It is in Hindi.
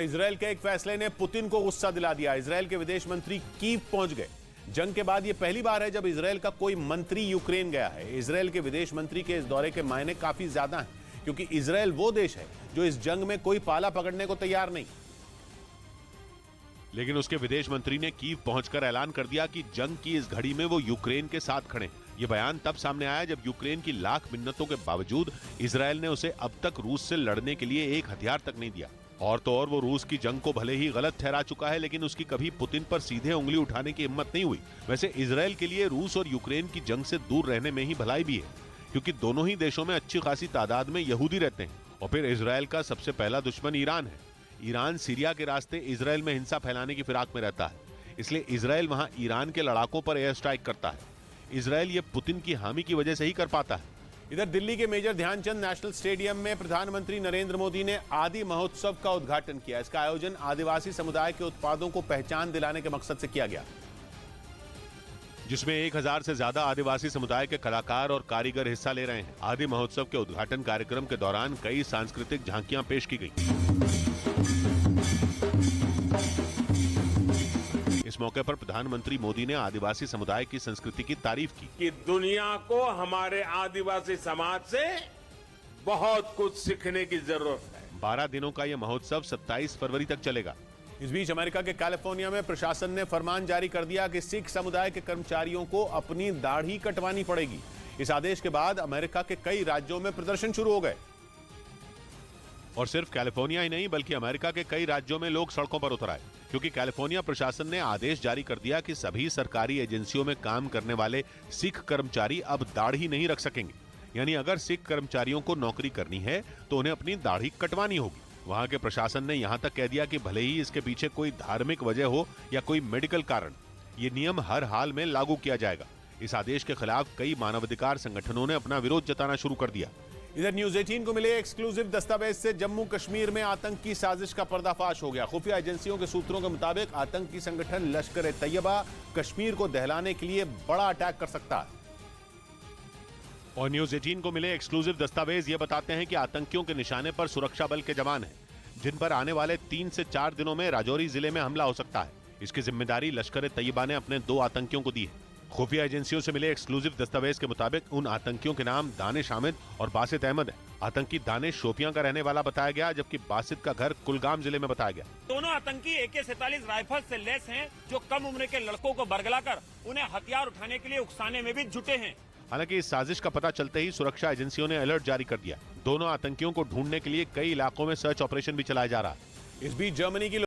इजरायल के एक फैसले ने पुतिन को गुस्सा दिला दिया। इजरायल के विदेश मंत्री कीव पहुंच गए। जंग के बाद यह पहली बार है जब इजरायल का कोई मंत्री यूक्रेन गया है। इजरायल के विदेश मंत्री के इस दौरे के मायने काफी ज्यादा हैं, क्योंकि इजरायल वो देश है जो इस जंग में कोई पाला पकड़ने को तैयार नहीं। लेकिन उसके विदेश मंत्री ने कीव पहुंचकर ऐलान कर दिया कि जंग की इस घड़ी में वो यूक्रेन के साथ खड़े हैं। ये बयान तब सामने आया जब यूक्रेन की लाख मिन्नतों के बावजूद इजरायल ने उसे अब तक रूस से लड़ने के लिए एक हथियार तक नहीं दिया। और तो और वो रूस की जंग को भले ही गलत ठहरा चुका है, लेकिन उसकी कभी पुतिन पर सीधे उंगली उठाने की हिम्मत नहीं हुई। वैसे इजरायल के लिए रूस और यूक्रेन की जंग से दूर रहने में ही भलाई भी है, क्योंकि दोनों ही देशों में अच्छी खासी तादाद में यहूदी रहते हैं। और फिर इजरायल का सबसे पहला दुश्मन ईरान है। ईरान सीरिया के रास्ते इजरायल में हिंसा फैलाने की फिराक में रहता है, इसलिए इजरायल वहां ईरान के लड़ाकों पर एयर स्ट्राइक करता है। इजरायल ये पुतिन की हामी की वजह से ही कर पाता है। इधर दिल्ली के मेजर ध्यानचंद नेशनल स्टेडियम में प्रधानमंत्री नरेंद्र मोदी ने आदि महोत्सव का उद्घाटन किया। इसका आयोजन आदिवासी समुदाय के उत्पादों को पहचान दिलाने के मकसद से किया गया, जिसमें 1000 से ज्यादा आदिवासी समुदाय के कलाकार और कारीगर हिस्सा ले रहे हैं। आदि महोत्सव के उद्घाटन कार्यक्रम के दौरान कई सांस्कृतिक झांकियां पेश की गई। इस मौके पर प्रधानमंत्री मोदी ने आदिवासी समुदाय की संस्कृति की तारीफ की कि दुनिया को हमारे आदिवासी समाज से बहुत कुछ सीखने की जरूरत है। 12 दिनों का यह महोत्सव 27 फरवरी तक चलेगा। इस बीच अमेरिका के कैलिफोर्निया में प्रशासन ने फरमान जारी कर दिया कि सिख समुदाय के कर्मचारियों को अपनी दाढ़ी कटवानी पड़ेगी। इस आदेश के बाद अमेरिका के कई राज्यों में प्रदर्शन शुरू हो गए। और सिर्फ कैलिफोर्निया ही नहीं, बल्कि अमेरिका के कई राज्यों में लोग सड़कों पर उतर आए, क्योंकि कैलिफोर्निया प्रशासन ने आदेश जारी कर दिया कि सभी सरकारी एजेंसियों में काम करने वाले सिख कर्मचारी अब दाढ़ी नहीं रख सकेंगे। यानी अगर सिख कर्मचारियों को नौकरी करनी है तो उन्हें अपनी दाढ़ी कटवानी होगी। वहां के प्रशासन ने यहां तक कह दिया कि भले ही इसके पीछे कोई धार्मिक वजह हो या कोई मेडिकल कारण, ये नियम हर हाल में लागू किया जाएगा। इस आदेश के खिलाफ कई मानवाधिकार संगठनों ने अपना विरोध जताना शुरू कर दिया। इधर न्यूज 18 को मिले एक्सक्लूसिव दस्तावेज से जम्मू कश्मीर में आतंकी साजिश का पर्दाफाश हो गया। खुफिया एजेंसियों के सूत्रों के मुताबिक आतंकी संगठन लश्कर-ए-तैयबा कश्मीर को दहलाने के लिए बड़ा अटैक कर सकता है। और न्यूज 18 को मिले एक्सक्लूसिव दस्तावेज ये बताते हैं कि आतंकियों के निशाने पर सुरक्षा बल के जवान हैं, जिन पर आने वाले 3 से 4 दिनों में राजौरी जिले में हमला हो सकता है। इसकी जिम्मेदारी लश्कर-ए-तैयबा ने अपने 2 आतंकियों को दी है। खुफिया एजेंसियों से मिले एक्सक्लूसिव दस्तावेज के मुताबिक उन आतंकियों के नाम दानिश हामिद और बासित अहमद है। आतंकी दानिश शोपियां का रहने वाला बताया गया, जबकि बासित का घर कुलगाम जिले में बताया गया। दोनों आतंकी AK-47 राइफल से लैस हैं, जो कम उम्र के लड़कों को बरगलाकर उन्हें हथियार उठाने के लिए उकसाने में भी जुटे हैं। हालांकि इस साजिश का पता चलते ही सुरक्षा एजेंसियों ने अलर्ट जारी कर दिया। दोनों आतंकियों को ढूंढने के लिए कई इलाकों में सर्च ऑपरेशन भी चलाया जा रहा है। इस बीच जर्मनी की